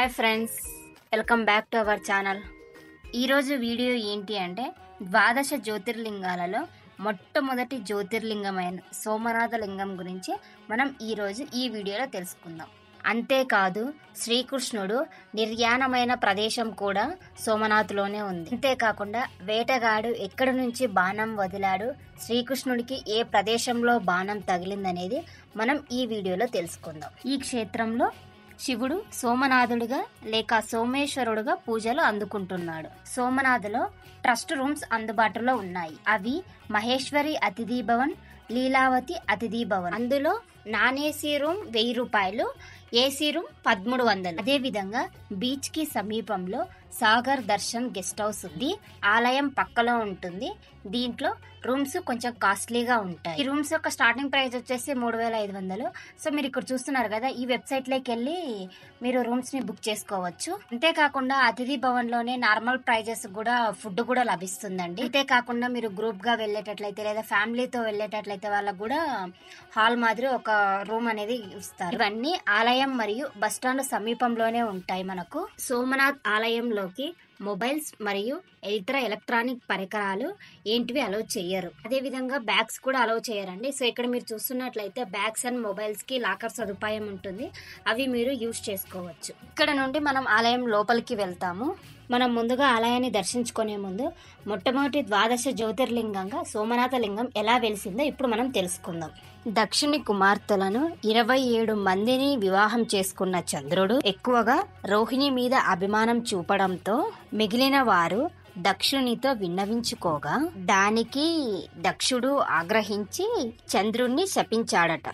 Hi friends, welcome back to our channel. ఈరోజు video ఏంటి అంటే ద్వాదశ జ్యోతిర్లింగాలలో మొట్టమొదటి జ్యోతిర్లింగమైన సోమనాథ లింగం గురించి మనం ఈరోజు ఈ వీడియోలో తెలుసుకుందాం. అంతేకాదు శ్రీకృష్ణుడు నిర్యాణమైన ప్రదేశం కూడా సోమనాథ్లోనే ఉంది. అంతేకాకుండా వేటగాడు ఎక్కడి నుంచి బాణం వదిలాడు, శ్రీకృష్ణుడికి ఏ ప్రదేశంలో బాణం తగిలిందనేది మనం ఈ వీడియోలో తెలుసుకుందాం. ఈ క్షేత్రంలో శివుడు సోమనాథుడిగా లేక సోమేశ్వరుడుగా పూజలు అందుకుంటున్నాడు. సోమనాథులో ట్రస్ట్ రూమ్స్ అందుబాటులో ఉన్నాయి. అవి మహేశ్వరి అతిథి భవన్, లీలావతి అతిథి భవన్. అందులో నాన్ ఏసీ రూమ్ 1000 రూపాయలు, ఏసీ రూమ్ 1300. అదేవిధంగా బీచ్ కి సమీపంలో సాగర్ దర్శన్ గెస్ట్ హౌస్ ఉంది. ఆలయం పక్కలో ఉంటుంది. దీంట్లో రూమ్స్ కొంచెం కాస్ట్లీగా ఉంటాయి. ఈ రూమ్స్ యొక్క స్టార్టింగ్ ప్రైస్ వచ్చేసి 3500. సో మీరు ఇక్కడ చూస్తున్నారు కదా, ఈ వెబ్సైట్ లోకి వెళ్ళి మీరు రూమ్స్ ని బుక్ చేసుకోవచ్చు. అంతేకాకుండా అతిథి భవన్ లోనే నార్మల్ ప్రైజెస్ కూడా ఫుడ్ కూడా లభిస్తుందండి. అంతేకాకుండా మీరు గ్రూప్ గా వెళ్ళేటట్లయితే లేదా ఫ్యామిలీతో వెళ్ళేటట్లయితే వాళ్ళకు కూడా హాల్ మాదిరి ఒక రూమ్ అనేది ఇస్తారు. ఇవన్నీ ఆలయం మరియు బస్టాండ్ సమీపంలోనే ఉంటాయి. మనకు సోమనాథ్ ఆలయంలోకి మొబైల్స్ మరియు ఇతర ఎలక్ట్రానిక్ పరికరాలు ఏంటివి అలౌ చేయరు. అదే విధంగా బ్యాగ్స్ కూడా అలౌ చేయరండి. సో ఇక్కడ మీరు చూస్తున్నట్లయితే బ్యాగ్స్ అండ్ మొబైల్స్ కి లాకర్ సదుపాయం ఉంటుంది. అవి మీరు యూజ్ చేసుకోవచ్చు. ఇక్కడ నుండి మనం ఆలయం లోపలికి వెళ్తాము. మనం ముందుగా ఆలయాన్ని దర్శించుకునే ముందు మొట్టమొదటి ద్వాదశ జ్యోతిర్లింగంగా సోమనాథ లింగం ఎలా వెలిసిందో ఇప్పుడు మనం తెలుసుకుందాం. దక్షిణి కుమార్తెలను 27 మందిని వివాహం చేసుకున్న చంద్రుడు ఎక్కువగా రోహిణి మీద అభిమానం చూపడంతో మిగిలిన వారు దక్షునితో విన్నవించుకోగా దానికి దక్షుడు ఆగ్రహించి చంద్రుణ్ణి శపించాడట.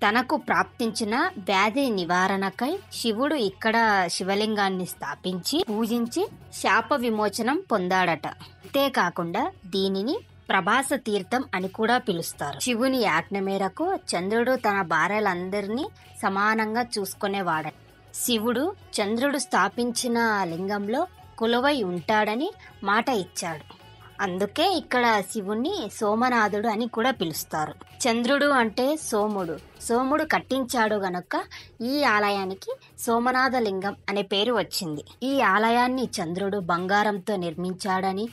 తనకు ప్రాప్తించిన వ్యాధి నివారణకై శివుడు ఇక్కడ శివలింగాన్ని స్థాపించి పూజించి శాప విమోచనం పొందాడట. అంతేకాకుండా దీనిని ప్రభాస తీర్థం అని కూడా పిలుస్తారు. శివుని ఆజ్ఞ మేరకు చంద్రుడు తన భార్యలందరినీ సమానంగా చూసుకునేవాడట. శివుడు చంద్రుడు స్థాపించిన లింగంలో కొలువై ఉంటాడని మాట ఇచ్చాడు. అందుకే ఇక్కడ శివుణ్ణి సోమనాథుడు అని కూడా పిలుస్తారు. చంద్రుడు అంటే సోముడు, సోముడు కట్టించాడు గనుక ఈ ఆలయానికి సోమనాథ లింగం అనే పేరు వచ్చింది. ఈ ఆలయాన్ని చంద్రుడు బంగారంతో నిర్మించాడని,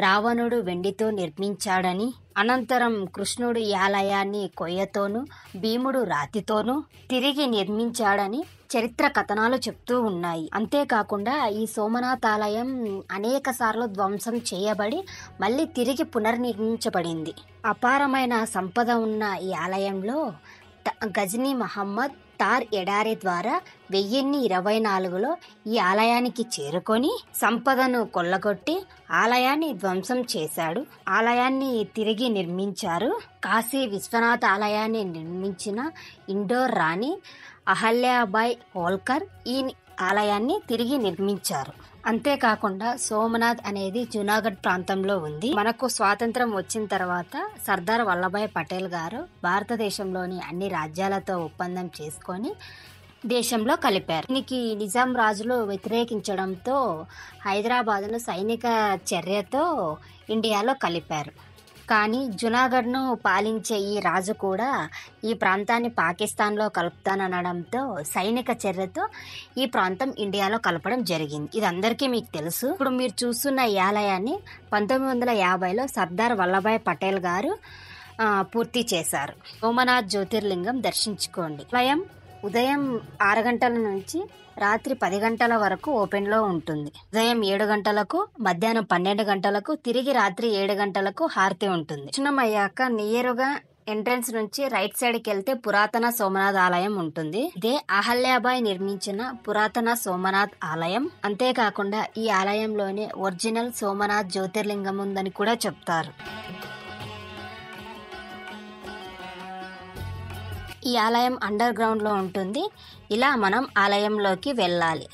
రావణుడు వెండితో నిర్మించాడని, అనంతరం కృష్ణుడు ఈ ఆలయాన్ని కొయ్యతోనూ భీముడు రాతితోనూ తిరిగి నిర్మించాడని చరిత్ర కథనాలు చెప్తూ ఉన్నాయి. అంతేకాకుండా ఈ సోమనాథ్ ఆలయం అనేక సార్లు ధ్వంసం చేయబడి మళ్ళీ తిరిగి పునర్నిర్మించబడింది. అపారమైన సంపద ఉన్న ఈ ఆలయంలో గజనీ మహమ్మద్ తార్ ఎడారి ద్వారా 1024లో ఈ ఆలయానికి చేరుకొని సంపదను కొల్లగొట్టి ఆలయాన్ని ధ్వంసం చేశాడు. ఆలయాన్ని తిరిగి నిర్మించారు. కాశీ విశ్వనాథ ఆలయాన్ని నిర్మించిన ఇండోర్ రాణి అహల్యాబాయ్ హోల్కర్ ఈ ఆలయాన్ని తిరిగి నిర్మించారు. అంతేకాకుండా సోమనాథ్ అనేది జునాగఢ్ ప్రాంతంలో ఉంది. మనకు స్వాతంత్రం వచ్చిన తర్వాత సర్దార్ వల్లభాయ్ పటేల్ గారు భారతదేశంలోని అన్ని రాజ్యాలతో ఒప్పందం చేసుకొని దేశంలో కలిపారు. దీనికి నిజాం రాజులు వ్యతిరేకించడంతో హైదరాబాద్ను సైనిక చర్యతో ఇండియాలో కలిపారు. కానీ జునాగఢ్ను పాలించే ఈ రాజు కూడా ఈ ప్రాంతాన్ని పాకిస్తాన్లో కలుపుతానడంతో సైనిక చర్యతో ఈ ప్రాంతం ఇండియాలో కలపడం జరిగింది. ఇది అందరికీ మీకు తెలుసు. ఇప్పుడు మీరు చూస్తున్న ఈ ఆలయాన్ని 1950లో సర్దార్ వల్లభాయ్ పటేల్ గారు పూర్తి చేశారు. సోమనాథ్ జ్యోతిర్లింగం దర్శించుకోండి. ఆలయం ఉదయం 6 గంటల నుంచి రాత్రి 10 గంటల వరకు ఓపెన్లో ఉంటుంది. ఉదయం 7 గంటలకు, మధ్యాహ్నం 12 గంటలకు, తిరిగి రాత్రి 7 గంటలకు హారతి ఉంటుంది. దర్శనం అయ్యాక నియరుగా ఎంట్రన్స్ నుంచి రైట్ సైడ్కి వెళ్తే పురాతన సోమనాథ్ ఆలయం ఉంటుంది. ఇదే అహల్యాబాయ్ నిర్మించిన పురాతన సోమనాథ్ ఆలయం. అంతేకాకుండా ఈ ఆలయంలోనే ఒరిజినల్ సోమనాథ్ జ్యోతిర్లింగం ఉందని కూడా చెప్తారు. ఈ ఆలయం అండర్ గ్రౌండ్ లో ఉంటుంది. ఇలా మనం ఆలయంలోకి వెళ్ళాలి.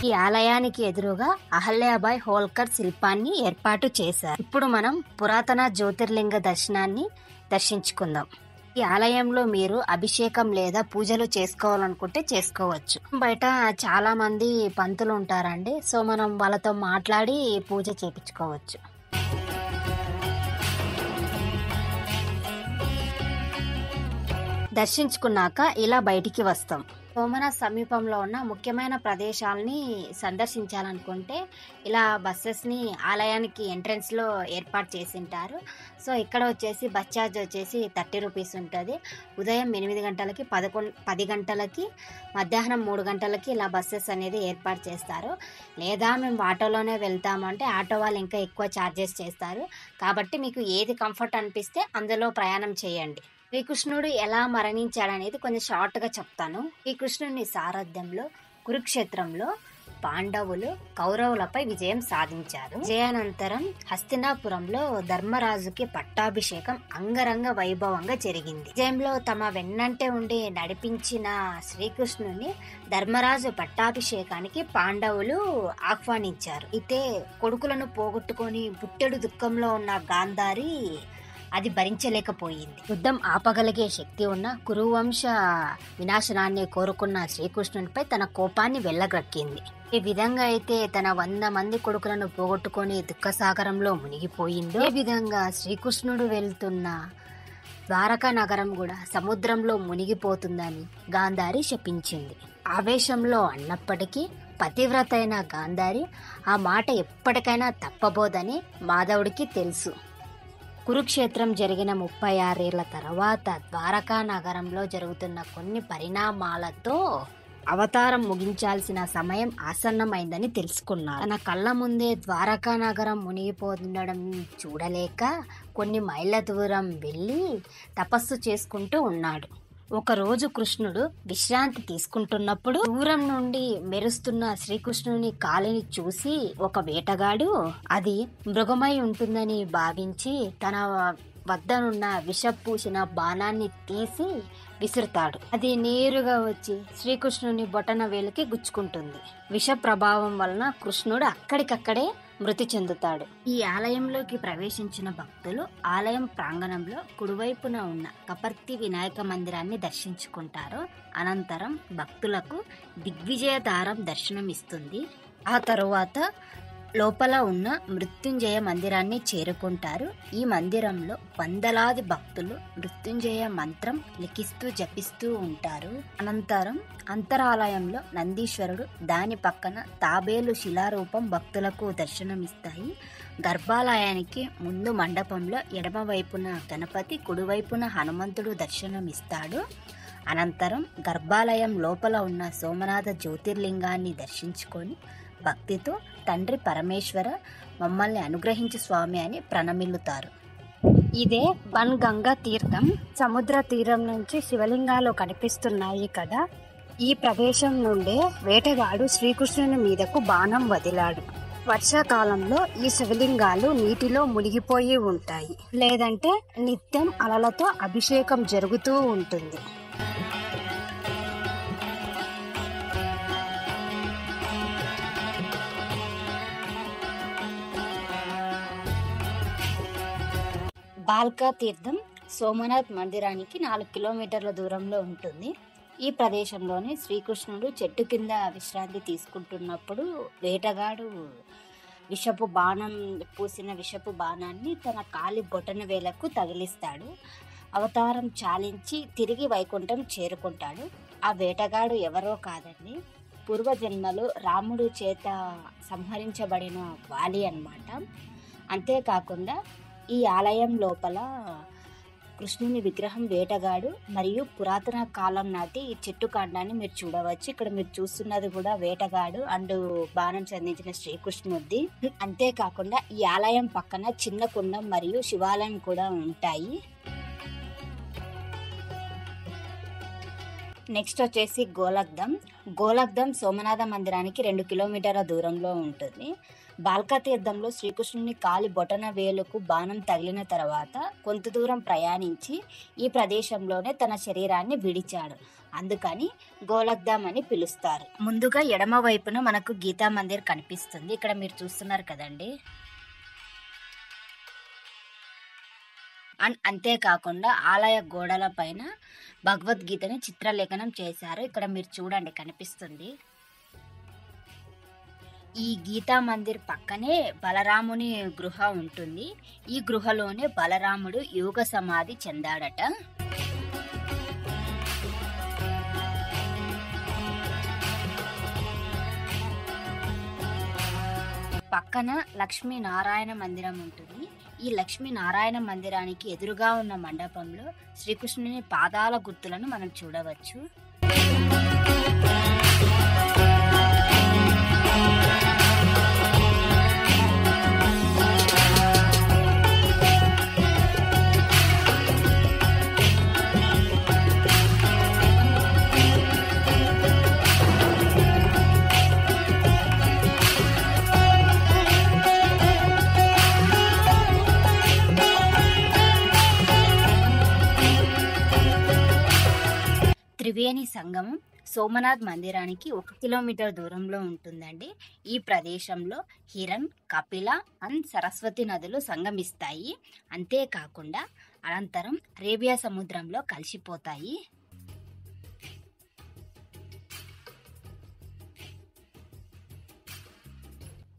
ఈ ఆలయానికి ఎదురుగా అహల్యాబాయ్ హోల్కర్ శిల్పాన్ని ఏర్పాటు చేశారు. ఇప్పుడు మనం పురాతన జ్యోతిర్లింగ దర్శనాన్ని దర్శించుకుందాం. ఈ ఆలయంలో మీరు అభిషేకం లేదా పూజలు చేసుకోవాలనుకుంటే చేసుకోవచ్చు. బయట చాలా మంది పంతులు ఉంటారండి. సో మనం వాళ్ళతో మాట్లాడి పూజ చేపించుకోవచ్చు. దర్శించుకున్నాక ఇలా బయటికి వస్తాం. సోమనాథ్ సమీపంలో ఉన్న ముఖ్యమైన ప్రదేశాలని సందర్శించాలనుకుంటే ఇలా బస్సెస్ని ఆలయానికి ఎంట్రన్స్లో ఏర్పాటు చేసింటారు. సో ఇక్కడ వచ్చేసి బస్ ఛార్జ్ వచ్చేసి 30 రూపీస్ ఉంటుంది. ఉదయం 8 గంటలకి 10 గంటలకి మధ్యాహ్నం 3 గంటలకి ఇలా బస్సెస్ అనేది ఏర్పాటు చేస్తారు. లేదా మేము ఆటోలోనే వెళ్తామంటే ఆటో వాళ్ళు ఇంకా ఎక్కువ ఛార్జెస్ చేస్తారు. కాబట్టి మీకు ఏది కంఫర్ట్ అనిపిస్తే అందులో ప్రయాణం చేయండి. శ్రీకృష్ణుడు ఎలా మరణించాడనేది కొంచెం షార్ట్గా చెప్తాను. శ్రీకృష్ణుని సారథ్యంలో కురుక్షేత్రంలో పాండవులు కౌరవులపై విజయం సాధించారు. విజయానంతరం హస్తినాపురంలో ధర్మరాజుకి పట్టాభిషేకం అంగరంగ వైభవంగా జరిగింది. విజయంలో తమ వెన్నంటే ఉండి నడిపించిన శ్రీకృష్ణుని ధర్మరాజు పట్టాభిషేకానికి పాండవులు ఆహ్వానించారు. అయితే కొడుకులను పోగొట్టుకొని బుట్టెడు దుఃఖంలో ఉన్న గాంధారి అది భరించలేకపోయింది. యుద్ధం ఆపగలిగే శక్తి ఉన్న కురువంశ వినాశనాన్ని కోరుకున్న శ్రీకృష్ణునిపై తన కోపాన్ని వెళ్ళగక్కింది. ఈ విధంగా అయితే తన 100 మంది కొడుకులను పోగొట్టుకొని దుఃఖసాగరంలో మునిగిపోయిందో, ఈ విధంగా శ్రీకృష్ణుడు వెళ్తున్న ద్వారకా నగరం కూడా సముద్రంలో మునిగిపోతుందని గాంధారి శపించింది. ఆవేశంలో అన్నప్పటికీ పతివ్రత అయిన గాంధారి ఆ మాట ఎప్పటికైనా తప్పబోదని మాధవుడికి తెలుసు. కురుక్షేత్రం జరిగిన 36 ఏళ్ల తర్వాత ద్వారకా నగరంలో జరుగుతున్న కొన్ని పరిణామాలతో అవతారం ముగించాల్సిన సమయం ఆసన్నమైందని తెలుసుకున్నాడు. తన కళ్ళ ముందే ద్వారకా నగరం మునిగిపోతుండడం చూడలేక కొన్ని మైళ్ళ దూరం వెళ్ళి తపస్సు చేసుకుంటూ ఉన్నాడు. ఒకరోజు కృష్ణుడు విశ్రాంతి తీసుకుంటున్నప్పుడు దూరం నుండి మెరుస్తున్న శ్రీకృష్ణుని కాలిని చూసి ఒక వేటగాడు అది మృగమై ఉంటుందని భావించి తన వద్దనున్న విషపూసిన బాణాన్ని తీసి విసురుతాడు. అది నేరుగా వచ్చి శ్రీకృష్ణుని బొటన వేలుకి గుచ్చుకుంటుంది. విష ప్రభావం వలన కృష్ణుడు అక్కడికక్కడే మృతి చెందుతాడు. ఈ ఆలయంలోకి ప్రవేశించిన భక్తులు ఆలయం ప్రాంగణంలో కుడివైపున ఉన్న కపర్తి వినాయక మందిరాన్ని దర్శించుకుంటారు. అనంతరం భక్తులకు దిగ్విజయ దారం దర్శనమిస్తుంది. ఆ తరువాత లోపల ఉన్న మృత్యుంజయ మందిరాన్ని చేరుకుంటారు. ఈ మందిరంలో వందలాది భక్తులు మృత్యుంజయ మంత్రం లిఖిస్తూ జపిస్తూ ఉంటారు. అనంతరం అంతరాలయంలో నందీశ్వరుడు, దాని పక్కన తాబేలు శిలారూపం భక్తులకు దర్శనమిస్తాయి. గర్భాలయానికి ముందు మండపంలో ఎడమవైపున గణపతి, కుడివైపున హనుమంతుడు దర్శనమిస్తాడు. అనంతరం గర్భాలయం లోపల ఉన్న సోమనాథ జ్యోతిర్లింగాన్ని దర్శించుకొని భక్తితో తండ్రి పరమేశ్వర మమ్మల్ని అనుగ్రహించు స్వామి అని ప్రణమిల్లుతారు. ఇదే వన్ గంగా తీర్థం. సముద్ర తీరం నుంచి శివలింగాలు కనిపిస్తున్నాయి కదా, ఈ ప్రదేశం నుండే వేటగాడు శ్రీకృష్ణుని మీదకు బాణం వదిలాడు. వర్షాకాలంలో ఈ శివలింగాలు నీటిలో మునిగిపోయి ఉంటాయి, లేదంటే నిత్యం అలలతో అభిషేకం జరుగుతూ ఉంటుంది. బాల్కా తీర్థం సోమనాథ్ మందిరానికి 4 కిలోమీటర్ల దూరంలో ఉంటుంది. ఈ ప్రదేశంలోనే శ్రీకృష్ణుడు చెట్టు కింద విశ్రాంతి తీసుకుంటున్నప్పుడు వేటగాడు పూసిన విషపు బాణాన్ని తన కాలి బొటన వేలకు తగిలిస్తాడు. అవతారం చాలించి తిరిగి వైకుంఠం చేరుకుంటాడు. ఆ వేటగాడు ఎవరో కాదండి, పూర్వజన్మలో రాముడు చేత సంహరించబడిన వాలి అన్నమాట. అంతేకాకుండా ఈ ఆలయం లోపల కృష్ణుని విగ్రహం వేటగాడు మరియు పురాతన కాలం నాటి ఈ చెట్టు కాండాన్ని మీరు చూడవచ్చు. ఇక్కడ మీరు చూస్తున్నది కూడా వేటగాడు అండ్ బాణం సంధించిన శ్రీకృష్ణుడిది. అంతేకాకుండా ఈ ఆలయం పక్కన చిన్న కుండం మరియు శివాలయం కూడా ఉంటాయి. నెక్స్ట్ వచ్చేసి గోలగ్దం సోమనాథ మందిరానికి 2 కిలోమీటర్ల దూరంలో ఉంటుంది. బాల్కా తీర్థంలో శ్రీకృష్ణుని కాలి బొటన వేలుకు బాణం తగిలిన తర్వాత కొంత దూరం ప్రయాణించి ఈ ప్రదేశంలోనే తన శరీరాన్ని విడిచాడు. అందుకని గోలగ్దం అని పిలుస్తారు. ముందుగా ఎడమ వైపున మనకు గీతా మందిర్ కనిపిస్తుంది. ఇక్కడ మీరు చూస్తున్నారు కదండి. అండ్ అంతేకాకుండా ఆలయ గోడల పైన భగవద్గీతని చిత్రలేఖనం చేశారు. ఇక్కడ మీరు చూడండి కనిపిస్తుంది. ఈ గీతా మందిర్ పక్కనే బలరాముని గృహ ఉంటుంది. ఈ గృహలోనే బలరాముడు యోగ సమాధి చెందాడట. పక్కన లక్ష్మీనారాయణ మందిరం ఉంటుంది. ఈ లక్ష్మీనారాయణ మందిరానికి ఎదురుగా ఉన్న మండపంలో శ్రీకృష్ణుని పాదాల గుర్తులను మనం చూడవచ్చు. త్రివేణి సంగమం సోమనాథ్ మందిరానికి 1 కిలోమీటర్ దూరంలో ఉంటుందండి. ఈ ప్రదేశంలో హిరణ్, కపిల అండ్ సరస్వతి నదులు సంగమిస్తాయి. అంతేకాకుండా అనంతరం అరేబియా సముద్రంలో కలిసిపోతాయి.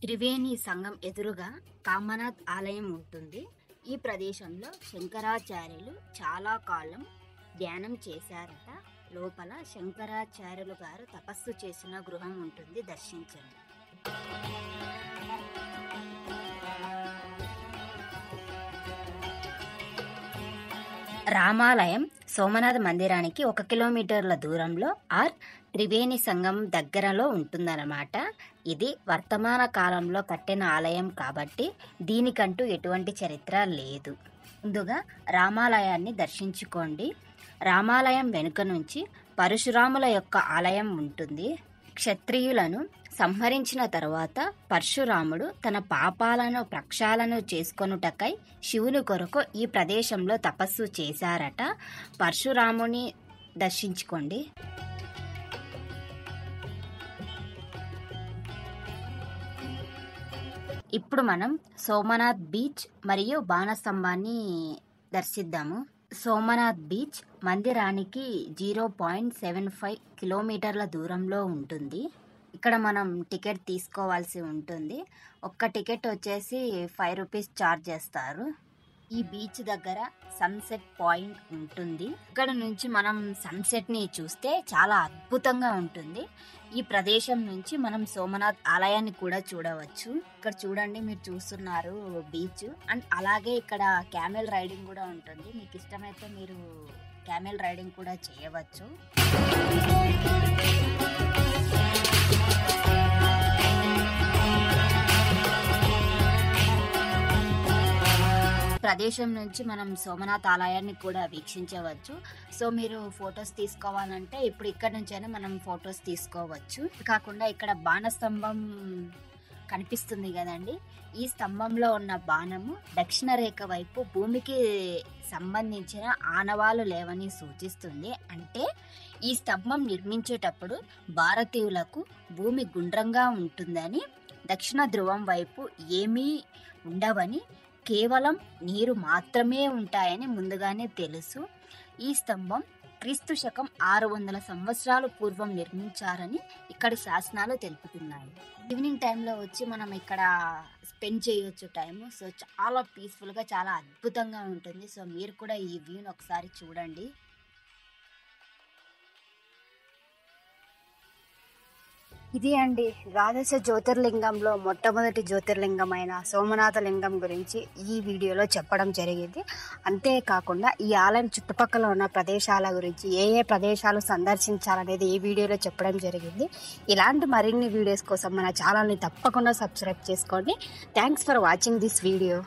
త్రివేణి సంగం ఎదురుగా కామనాథ్ ఆలయం ఉంటుంది. ఈ ప్రదేశంలో శంకరాచార్యులు చాలా కాలం ధ్యానం చేశారట. లోపల శంకరాచార్యులు గారు తపస్సు చేసిన గృహం ఉంటుంది, దర్శించండి. రామాలయం సోమనాథ మందిరానికి 1 కిలోమీటర్ల దూరంలో త్రివేణి సంగం దగ్గరలో ఉంటుందన్నమాట. ఇది వర్తమాన కాలంలో కట్టిన ఆలయం కాబట్టి దీనికంటూ ఎటువంటి చరిత్ర లేదు. ముందుగా రామాలయాన్ని దర్శించుకోండి. రామాలయం వెనుక నుంచి పరశురాముల యొక్క ఆలయం ఉంటుంది. క్షత్రియులను సంహరించిన తరువాత పరశురాముడు తన పాపాలను ప్రక్షాళన చేసుకొనుటకై శివుని కొరకు ఈ ప్రదేశంలో తపస్సు చేశారట. పరశురాముని దర్శించుకోండి. ఇప్పుడు మనం సోమనాథ్ బీచ్ మరియు బాణస్తంభాన్ని దర్శిద్దాము. సోమనాథ్ బీచ్ మందిరానికి 0.75 కిలోమీటర్ల దూరంలో ఉంటుంది. ఇక్కడ మనం టికెట్ తీసుకోవాల్సి ఉంటుంది. ఒక్క టికెట్ వచ్చేసి 5 రూపీస్ ఛార్జ్ చేస్తారు. ఈ బీచ్ దగ్గర సన్సెట్ పాయింట్ ఉంటుంది. ఇక్కడ నుంచి మనం సన్సెట్ని చూస్తే చాలా అద్భుతంగా ఉంటుంది. ఈ ప్రదేశం నుంచి మనం సోమనాథ్ ఆలయాన్ని కూడా చూడవచ్చు. ఇక్కడ చూడండి, మీరు చూస్తున్నారు బీచ్. అండ్ అలాగే ఇక్కడ క్యామెల్ రైడింగ్ కూడా ఉంటుంది. మీకు ఇష్టమైతే మీరు క్యామెల్ రైడింగ్ కూడా చేయవచ్చు. ప్రదేశం నుంచి మనం సోమనాథ్ ఆలయాన్ని కూడా వీక్షించవచ్చు. సో మీరు ఫొటోస్ తీసుకోవాలంటే ఇప్పుడు ఇక్కడ నుంచైనా మనం ఫొటోస్ తీసుకోవచ్చు. కాకుండా ఇక్కడ బాణస్తంభం కనిపిస్తుంది కదండి, ఈ స్తంభంలో ఉన్న బాణము దక్షిణ రేఖ వైపు భూమికి సంబంధించిన ఆనవాలు లేవని సూచిస్తుంది. అంటే ఈ స్తంభం నిర్మించేటప్పుడు భారతీయులకు భూమి గుండ్రంగా ఉంటుందని, దక్షిణ ధ్రువం వైపు ఏమీ ఉండవని, కేవలం నీరు మాత్రమే ఉంటాయని ముందుగానే తెలుసు. ఈ స్తంభం క్రీస్తు శకం 600 సంవత్సరాలు పూర్వం నిర్మించారని ఇక్కడి శాసనాలు తెలుపుతున్నాయి. ఈవినింగ్ టైంలో వచ్చి మనం ఇక్కడ స్పెండ్ చేయొచ్చు టైము. సో చాలా పీస్ఫుల్గా, చాలా అద్భుతంగా ఉంటుంది. సో మీరు కూడా ఈ వ్యూని ఒకసారి చూడండి. ఇది అండి ద్వాదశ జ్యోతిర్లింగంలో మొట్టమొదటి జ్యోతిర్లింగమైన సోమనాథ లింగం గురించి ఈ వీడియోలో చెప్పడం జరిగింది. అంతేకాకుండా ఈ ఆలయం చుట్టుపక్కల ఉన్న ప్రదేశాల గురించి, ఏ ఏ ప్రదేశాలు సందర్శించాలనేది ఈ వీడియోలో చెప్పడం జరిగింది. ఇలాంటి మరిన్ని వీడియోస్ కోసం మన ఛానల్ని తప్పకుండా సబ్స్క్రైబ్ చేసుకోండి. Thanks for watching this video.